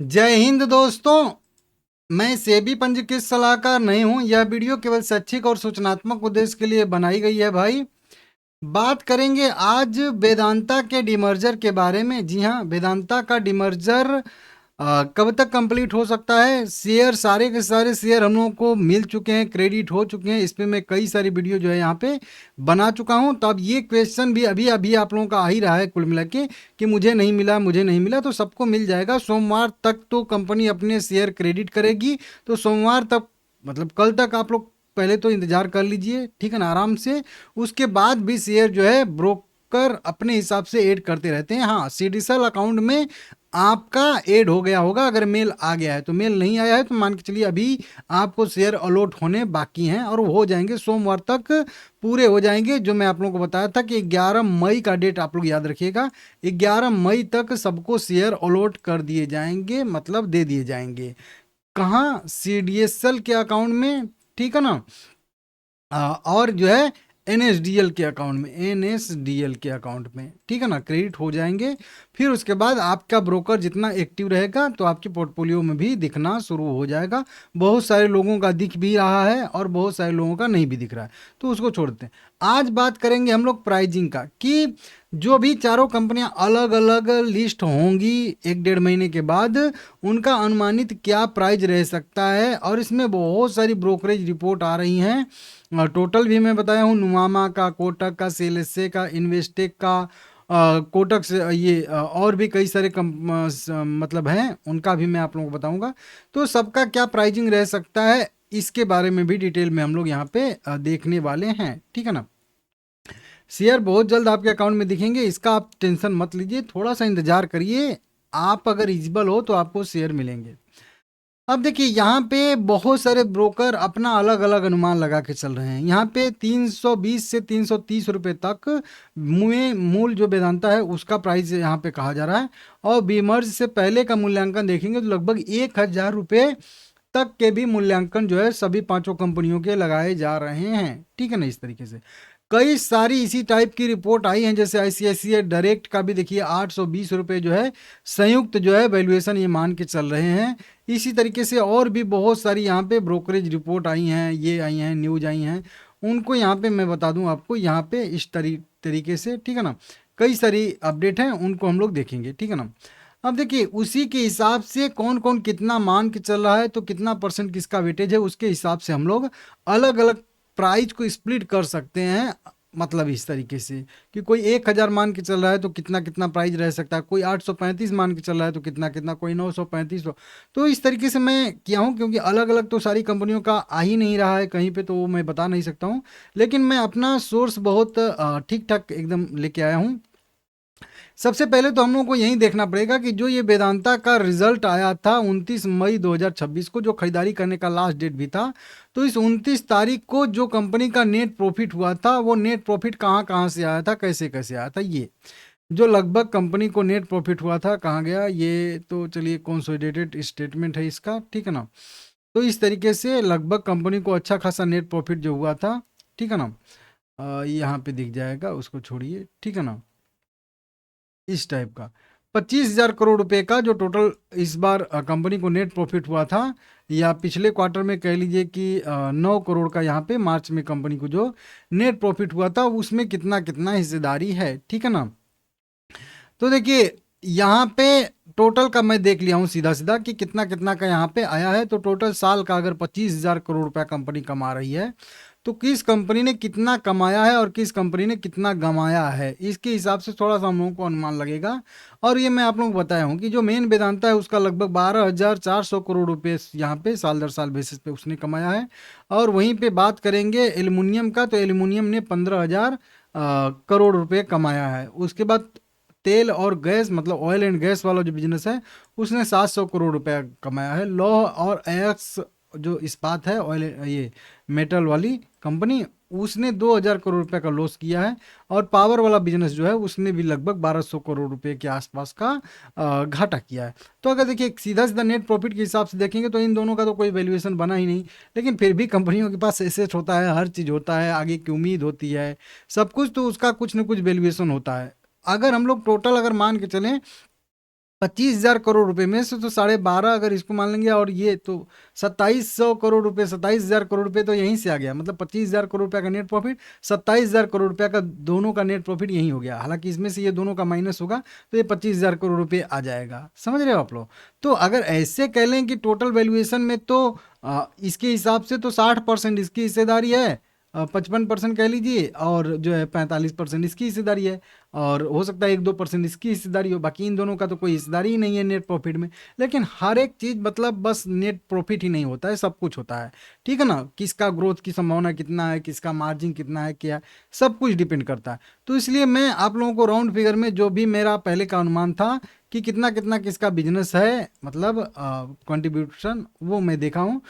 जय हिंद दोस्तों। मैं सेबी पंजीकृत सलाहकार नहीं हूं। यह वीडियो केवल शैक्षिक और सूचनात्मक उद्देश्य के लिए बनाई गई है भाई। बात करेंगे आज वेदांता के डिमर्जर के बारे में। जी हाँ, वेदांता का डिमर्जर कब तक कंप्लीट हो सकता है। शेयर सारे के सारे शेयर हम लोगों को मिल चुके हैं, क्रेडिट हो चुके हैं। इस पे मैं कई सारी वीडियो जो है यहाँ पे बना चुका हूँ। तो अब ये क्वेश्चन भी अभी अभी आप लोगों का आ ही रहा है कुल मिला के कि मुझे नहीं मिला, मुझे नहीं मिला। तो सबको मिल जाएगा। सोमवार तक तो कंपनी अपने शेयर क्रेडिट करेगी। तो सोमवार तक मतलब कल तक आप लोग पहले तो इंतजार कर लीजिए, ठीक है ना, आराम से। उसके बाद भी शेयर जो है ब्रोकर अपने हिसाब से ऐड करते रहते हैं। हाँ, सीडीएसएल अकाउंट में आपका ऐड हो गया होगा अगर मेल आ गया है। तो मेल नहीं आया है तो मान के चलिए अभी आपको शेयर अलॉट होने बाकी हैं और वो हो जाएंगे सोमवार तक, पूरे हो जाएंगे। जो मैं आप लोगों को बताया था कि 11 मई का डेट आप लोग याद रखिएगा। 11 मई तक सबको शेयर अलॉट कर दिए जाएंगे, मतलब दे दिए जाएंगे। कहाँ? सीडीएसएल के अकाउंट में, ठीक है ना। और जो है एनएसडीएल के अकाउंट में, एनएसडीएल के अकाउंट में, ठीक है ना, क्रेडिट हो जाएंगे। फिर उसके बाद आपका ब्रोकर जितना एक्टिव रहेगा तो आपके पोर्टफोलियो में भी दिखना शुरू हो जाएगा। बहुत सारे लोगों का दिख भी रहा है और बहुत सारे लोगों का नहीं भी दिख रहा है, तो उसको छोड़ते हैं। आज बात करेंगे हम लोग प्राइजिंग का कि जो भी चारों कंपनियां अलग अलग लिस्ट होंगी एक डेढ़ महीने के बाद, उनका अनुमानित क्या प्राइस रह सकता है। और इसमें बहुत सारी ब्रोकरेज रिपोर्ट आ रही हैं। टोटल भी मैं बताया हूँ, नुमामा का, कोटक का, सीएलएसए का, इन्वेस्टेक का, कोटक से ये और भी कई सारे मतलब हैं, उनका भी मैं आप लोगों को बताऊंगा। तो सबका क्या प्राइजिंग रह सकता है इसके बारे में भी डिटेल में हम लोग यहाँ पे देखने वाले हैं, ठीक है ना। शेयर बहुत जल्द आपके अकाउंट में दिखेंगे, इसका आप टेंशन मत लीजिए, थोड़ा सा इंतजार करिए। आप अगर एलिजिबल हो तो आपको शेयर मिलेंगे। अब देखिए यहाँ पे बहुत सारे ब्रोकर अपना अलग अलग अनुमान लगा के चल रहे हैं। यहाँ पे 320 से 330 रुपए तक में मूल जो वेदांता है उसका प्राइस यहाँ पे कहा जा रहा है। और बीमर्ज से पहले का मूल्यांकन देखेंगे तो लगभग 1,000 रुपये तक के भी मूल्यांकन जो है सभी पांचों कंपनियों के लगाए जा रहे हैं, ठीक है ना। इस तरीके से कई सारी इसी टाइप की रिपोर्ट आई हैं, जैसे आईसीआईसीआई डायरेक्ट का भी देखिए 820 रुपये जो है संयुक्त जो है वैल्यूएशन ये मान के चल रहे हैं। इसी तरीके से और भी बहुत सारी यहाँ पे ब्रोकरेज रिपोर्ट आई हैं, ये आई हैं, न्यूज आई हैं। उनको यहाँ पे मैं बता दूं आपको यहाँ पे इस तरीके से, ठीक है ना। कई सारी अपडेट हैं, उनको हम लोग देखेंगे, ठीक है ना। अब देखिए उसी के हिसाब से कौन कौन कितना मान के चल रहा है, तो कितना परसेंट किसका वेटेज है, उसके हिसाब से हम लोग अलग अलग प्राइस को स्प्लिट कर सकते हैं। मतलब इस तरीके से कि कोई 1,000 मान के चल रहा है तो कितना कितना प्राइस रह सकता है, कोई 835 मान के चल रहा है तो कितना कितना, कोई 935। तो इस तरीके से मैं किया हूँ, क्योंकि अलग अलग तो सारी कंपनियों का आ ही नहीं रहा है कहीं पे, तो वो मैं बता नहीं सकता हूँ। लेकिन मैं अपना सोर्स बहुत ठीक ठाक एकदम लेके आया हूँ। सबसे पहले तो हम लोगों को यही देखना पड़ेगा कि जो ये वेदांता का रिजल्ट आया था 29 मई 2026 को, जो खरीदारी करने का लास्ट डेट भी था। तो इस 29 तारीख को जो कंपनी का नेट प्रॉफिट हुआ था, वो नेट प्रॉफिट कहाँ कहाँ से आया था, कैसे कैसे आया था, ये जो लगभग कंपनी को नेट प्रॉफिट हुआ था कहाँ गया, ये तो चलिए कंसोलिडेटेड स्टेटमेंट है इसका, ठीक है ना। तो इस तरीके से लगभग कंपनी को अच्छा खासा नेट प्रॉफिट जो हुआ था, ठीक है ना। यहाँ पे दिख जाएगा, उसको छोड़िए, ठीक है ना। इस टाइप का 25,000 करोड़ रुपए का जो टोटल इस बार कंपनी को नेट प्रॉफिट हुआ था, या पिछले क्वार्टर में कह लीजिए कि 9 करोड़ का यहाँ पे मार्च में कंपनी को जो नेट प्रॉफिट हुआ था, उसमें कितना कितना हिस्सेदारी है, ठीक है ना। तो देखिए यहाँ पे टोटल का मैं देख लिया हूँ सीधा सीधा कि कितना कितना का यहाँ पे आया है। तो टोटल साल का अगर 25,000 करोड़ रुपया कंपनी कमा रही है, तो किस कंपनी ने कितना कमाया है और किस कंपनी ने कितना गंवाया है, इसके हिसाब से थोड़ा सा हम लोगों को अनुमान लगेगा। और ये मैं आप लोगों को बताया हूँ कि जो मेन वेदांता है उसका लगभग 12,400 करोड़ रुपये यहाँ पे साल दर साल बेसिस पे उसने कमाया है। और वहीं पे बात करेंगे एल्युमिनियम का, तो एल्युमिनियम ने 15,000 करोड़ रुपए कमाया है। उसके बाद तेल और गैस मतलब ऑयल एंड गैस वाला जो बिजनेस है, उसने 700 करोड़ रुपया कमाया है। लौह और एक्स जो इस्पात है, ऑयल ये मेटल वाली कंपनी, उसने 2,000 करोड़ रुपए का लॉस किया है। और पावर वाला बिजनेस जो है उसने भी लगभग 1,200 करोड़ रुपए के आसपास का घाटा किया है। तो अगर देखिए सीधा सीधा नेट प्रॉफिट के हिसाब से देखेंगे तो इन दोनों का तो कोई वैल्यूएशन बना ही नहीं। लेकिन फिर भी कंपनियों के पास एसेट होता है, हर चीज़ होता है, आगे की उम्मीद होती है, सब कुछ, तो उसका कुछ न कुछ वैल्यूएशन होता है। अगर हम लोग टोटल अगर मान के चलें 25,000 करोड़ रुपए में से तो 12.5 अगर इसको मान लेंगे, और ये तो 2700 करोड़ रुपए, 27,000 करोड़ रुपए तो यहीं से आ गया। मतलब 25,000 करोड़ रुपए का नेट प्रॉफिट, 27,000 करोड़ रुपए का दोनों का नेट प्रॉफिट यहीं हो गया। हालांकि इसमें से ये दोनों का माइनस होगा तो ये 25,000 करोड़ रुपए आ जाएगा। समझ रहे हो आप लोग? तो अगर ऐसे कह लें कि टोटल वैल्यूएशन में तो इसके हिसाब से तो 60% इसकी हिस्सेदारी है, 55% कह लीजिए, और जो है 45% इसकी हिस्सेदारी है, और हो सकता है 1-2% इसकी हिस्सेदारी हो। बाकी इन दोनों का तो कोई हिस्सेदारी ही नहीं है नेट प्रॉफिट में। लेकिन हर एक चीज़ मतलब बस नेट प्रॉफिट ही नहीं होता है, सब कुछ होता है। ठीक है ना? किसका ग्रोथ की संभावना कितना है, किसका मार्जिन कितना है, क्या है, सब कुछ डिपेंड करता है। तो इसलिए मैं आप लोगों को राउंड फिगर में जो भी मेरा पहले का अनुमान था कि कितना कितना किसका बिजनेस है, मतलब कंट्रीब्यूशन, वो मैं देखा हूँ।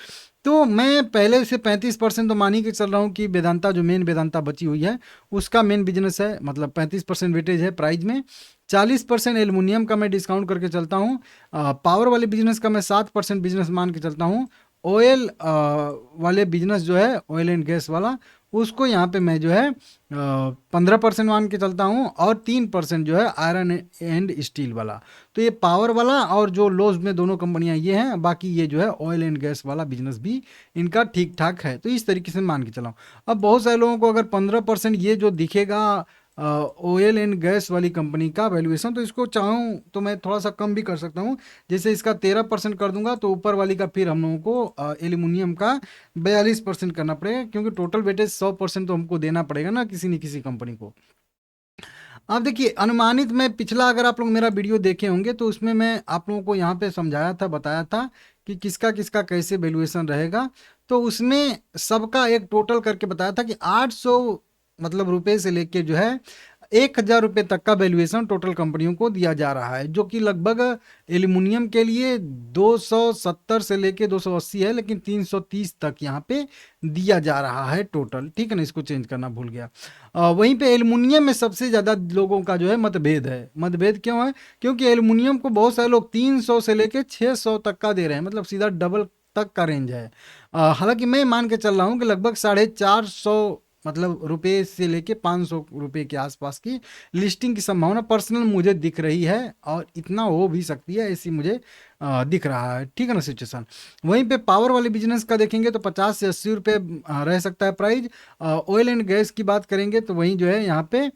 तो मैं पहले से 35% तो मान ही के चल रहा हूँ कि वेदांता, जो मेन वेदांता बची हुई है, उसका मेन बिजनेस है, मतलब 35% वेटेज है प्राइस में। 40% एल्युमिनियम का मैं डिस्काउंट करके चलता हूँ। पावर वाले बिजनेस का मैं 7% बिजनेस मान के चलता हूँ। ऑयल वाले बिजनेस जो है, ऑयल एंड गैस वाला, उसको यहाँ पे मैं जो है 15% मान के चलता हूँ, और 3% जो है आयरन एंड स्टील वाला। तो ये पावर वाला और जो लॉस में दोनों कंपनियां ये हैं। बाकी ये जो है ऑयल एंड गैस वाला बिजनेस भी इनका ठीक ठाक है। तो इस तरीके से मान के चलाऊँ। अब बहुत सारे लोगों को अगर 15% ये जो दिखेगा ऑयल एंड गैस वाली कंपनी का वैल्यूएशन, तो इसको चाहूँ तो मैं थोड़ा सा कम भी कर सकता हूँ। जैसे इसका 13% कर दूंगा, तो ऊपर वाली का फिर हम लोगों को एल्यूमिनियम का 42% करना पड़ेगा, क्योंकि टोटल वेटेज 100% तो हमको देना पड़ेगा ना किसी न किसी कंपनी को। अब देखिए, अनुमानित में पिछला अगर आप लोग मेरा वीडियो देखे होंगे तो उसमें मैं आप लोगों को यहाँ पे समझाया था, बताया था कि किसका किसका कैसे वैल्यूएशन रहेगा। तो उसमें सबका एक टोटल करके बताया था कि 800 मतलब रुपए से लेके जो है 1,000 रुपये तक का वैल्यूएशन टोटल कंपनियों को दिया जा रहा है, जो कि लगभग एल्युमिनियम के लिए 270 से लेके 280 है, लेकिन 330 तक यहाँ पे दिया जा रहा है टोटल। ठीक है ना? इसको चेंज करना भूल गया। वहीं पे एल्युमिनियम में सबसे ज़्यादा लोगों का जो है मतभेद है। मतभेद क्यों है? क्योंकि एल्युमिनियम को बहुत सारे लोग 300 से लेके 600 तक का दे रहे हैं, मतलब सीधा डबल तक का रेंज है। हालांकि मैं मान के चल रहा हूँ कि लगभग 450 मतलब रुपए से लेके 500 रुपए के आसपास की लिस्टिंग की संभावना पर्सनल मुझे दिख रही है, और इतना हो भी सकती है ऐसी मुझे दिख रहा है। ठीक है ना सिचुएशन? वहीं पे पावर वाले बिजनेस का देखेंगे तो 50 से 80 रुपये रह सकता है प्राइस। ऑयल एंड गैस की बात करेंगे तो वहीं जो है यहाँ पे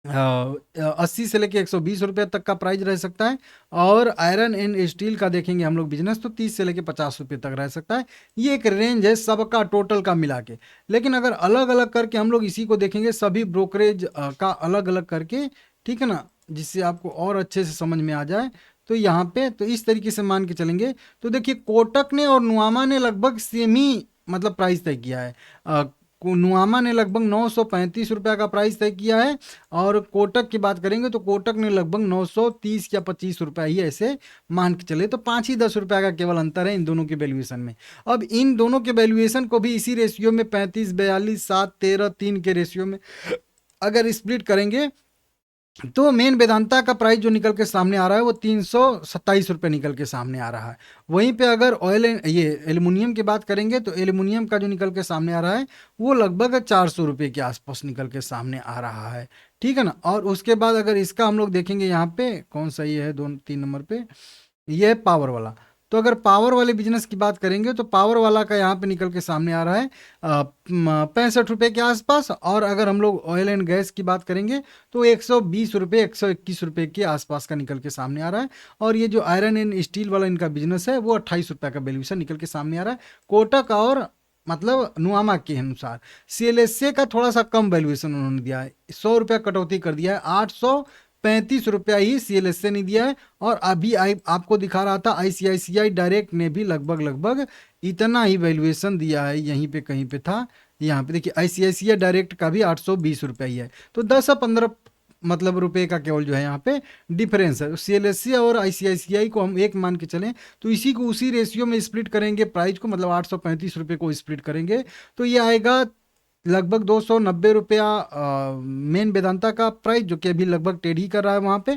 80 से लेके 120 रुपये तक का प्राइस रह सकता है। और आयरन एंड स्टील का देखेंगे हम लोग बिजनेस, तो 30 से लेके 50 रुपये तक रह सकता है। ये एक रेंज है सबका टोटल का मिला के। लेकिन अगर अलग अलग करके हम लोग इसी को देखेंगे, सभी ब्रोकरेज का अलग अलग करके, ठीक है ना, जिससे आपको और अच्छे से समझ में आ जाए, तो यहाँ पे तो इस तरीके से मान के चलेंगे। तो देखिए, कोटक ने और नुआमा ने लगभग सेम ही मतलब प्राइस तय किया है। नुआमा ने लगभग 935 रुपये का प्राइस तय किया है, और कोटक की बात करेंगे तो कोटक ने लगभग 930 या 25 रुपये ही ऐसे मान के चले। तो 5 ही 10 रुपये का केवल अंतर है इन दोनों के वैल्यूएशन में। अब इन दोनों के वैल्यूएशन को भी इसी रेशियो में 35, 42, 7, 13, 3 के रेशियो में अगर स्प्लिट करेंगे, तो मेन वेदांता का प्राइस जो निकल के सामने आ रहा है वो 327 रुपये निकल के सामने आ रहा है। वहीं पे अगर ऑयल ये एल्युमिनियम की बात करेंगे तो एल्युमिनियम का जो निकल के सामने आ रहा है वो लगभग 400 रुपये के आसपास निकल के सामने आ रहा है। ठीक है ना? और उसके बाद अगर इसका हम लोग देखेंगे, यहाँ पे कौन सा ये है 2-3 नंबर पे, ये है पावर वाला। तो अगर पावर वाले बिजनेस की बात करेंगे तो पावर वाला का यहाँ पे निकल के सामने आ रहा है 65 रुपये के आसपास। और अगर हम लोग ऑयल एंड गैस की बात करेंगे तो 120 रुपये, 121 रुपये के आसपास का निकल के सामने आ रहा है। और ये जो आयरन एंड स्टील वाला इनका बिजनेस है वो 28 रुपये का वैल्यूएशन निकल के सामने आ रहा है कोटक और मतलब नुआमा के अनुसार। सीएलएसए का थोड़ा सा कम वैल्यूएशन उन्होंने दिया है, 100 रुपया कटौती कर दिया है, 835 रुपया ही सीएलएसए ने दिया है। और अभी आपको दिखा रहा था आईसीआईसीआई डायरेक्ट ने भी लगभग लगभग इतना ही वैल्यूएशन दिया है, यहीं पे कहीं पे था। यहाँ पे देखिए, आईसीआईसीआई डायरेक्ट का भी 820 रुपया ही है। तो 10 या 15 मतलब रुपए का केवल जो है यहाँ पे डिफरेंस है। सीएलएससी और आईसीआईसीआई को हम एक मान के चलें तो इसी को उसी रेशियो में स्प्लिट करेंगे प्राइस को, मतलब 835 रुपये को स्प्लिट करेंगे तो ये आएगा लगभग 290 रुपया मेन वेदांता का प्राइस, जो कि अभी लगभग टेढ़ी ही कर रहा है वहाँ पे।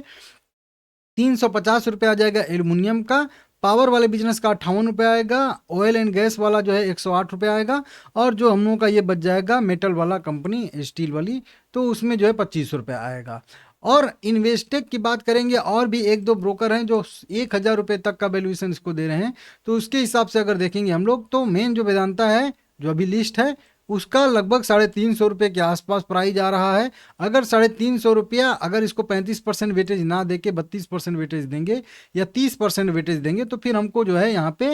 350 रुपये आ जाएगा एल्युमिनियम का। पावर वाले बिजनेस का 58 रुपये आएगा। ऑयल एंड गैस वाला जो है 108 रुपये आएगा। और जो हम लोगों का ये बच जाएगा मेटल वाला कंपनी स्टील वाली, तो उसमें जो है 25 रुपये आएगा। और इन्वेस्टेक की बात करेंगे, और भी एक दो ब्रोकर हैं जो 1,000 रुपये तक का वैल्यूएशन इसको दे रहे हैं। तो उसके हिसाब से अगर देखेंगे हम लोग, तो मेन जो वेदांता है जो अभी लिस्ट है उसका लगभग 350 रुपये के आसपास प्राइस आ रहा है। अगर 350 रुपया, अगर इसको 35% वेटेज ना दे के 32% वेटेज देंगे या 30% वेटेज देंगे, तो फिर हमको जो है यहाँ पे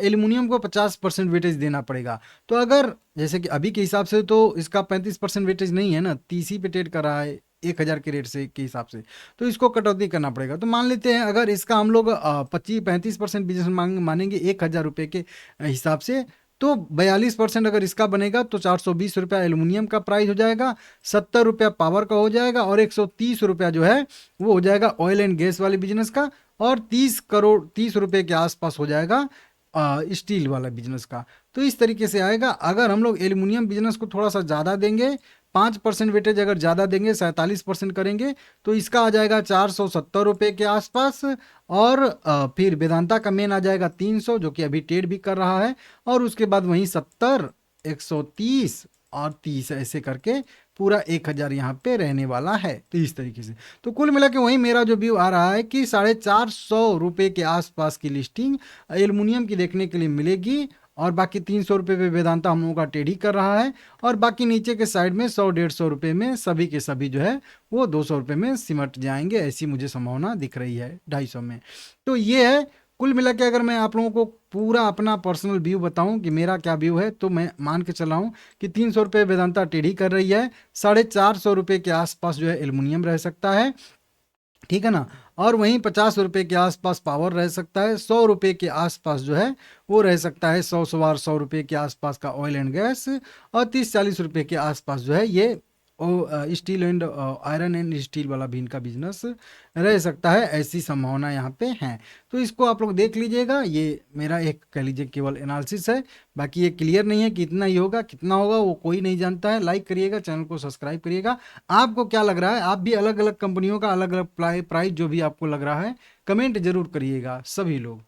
एल्यूमिनियम को 50% वेटेज देना पड़ेगा। तो अगर जैसे कि अभी के हिसाब से तो इसका 35% वेटेज नहीं है ना, 30 ही पे ट्रेड कर रहा है 1,000 के रेट से के हिसाब से, तो इसको कटौती करना पड़ेगा। तो मान लेते हैं अगर इसका हम लोग 25-35% बिजनेस मानेंगे 1,000 रुपये के हिसाब से, तो 42% अगर इसका बनेगा तो 420 रुपया एल्यूमिनियम का प्राइस हो जाएगा, 70 रुपया पावर का हो जाएगा, और 130 रुपया जो है वो हो जाएगा ऑयल एंड गैस वाले बिजनेस का, और 30 रुपये के आसपास हो जाएगा स्टील वाला बिजनेस का। तो इस तरीके से आएगा। अगर हम लोग एल्यूमिनियम बिजनेस को थोड़ा सा ज़्यादा देंगे, 5% वेटेज अगर ज़्यादा देंगे, 47% करेंगे, तो इसका आ जाएगा 470 रुपये के आसपास। और फिर वेदांता का मेन आ जाएगा 300, जो कि अभी ट्रेड भी कर रहा है, और उसके बाद वहीं 70, 130 और 30 ऐसे करके पूरा 1,000 यहाँ पे रहने वाला है। तो इस तरीके से तो कुल मिला के वहीं मेरा जो व्यू आ रहा है कि 450 रुपये के आसपास की लिस्टिंग एल्युमिनियम की देखने के लिए मिलेगी, और बाकी 300 रुपये पे वेदांता हम लोगों का ट्रेड ही कर रहा है, और बाकी नीचे के साइड में 100-150 रुपये में सभी के सभी जो है वो 200 रुपये में सिमट जाएंगे, ऐसी मुझे संभावना दिख रही है 250 में। तो ये है कुल मिला के। अगर मैं आप लोगों को पूरा अपना पर्सनल व्यू बताऊं कि मेरा क्या व्यू है, तो मैं मान के चला हूं कि 300 रुपये वेदांता ट्रेड ही कर रही है, 450 रुपये के आसपास जो है एल्युमिनियम रह सकता है, ठीक है ना, और वहीं 50 रुपये के आसपास पावर रह सकता है, 100 रुपये के आसपास जो है वो रह सकता है 100 रुपये के आसपास का ऑयल एंड गैस, और 30-40 रुपये के आसपास जो है ये steel and iron and steel वाला भी इनका बिजनेस रह सकता है, ऐसी संभावना यहाँ पे है। तो इसको आप लोग देख लीजिएगा, ये मेरा एक कह लीजिए केवल एनालिसिस है, बाकी ये क्लियर नहीं है कि इतना ही होगा, कितना होगा वो कोई नहीं जानता है। लाइक करिएगा, चैनल को सब्सक्राइब करिएगा। आपको क्या लग रहा है, आप भी अलग अलग कंपनियों का अलग अलग प्राइस जो भी आपको लग रहा है कमेंट जरूर करिएगा सभी लोग।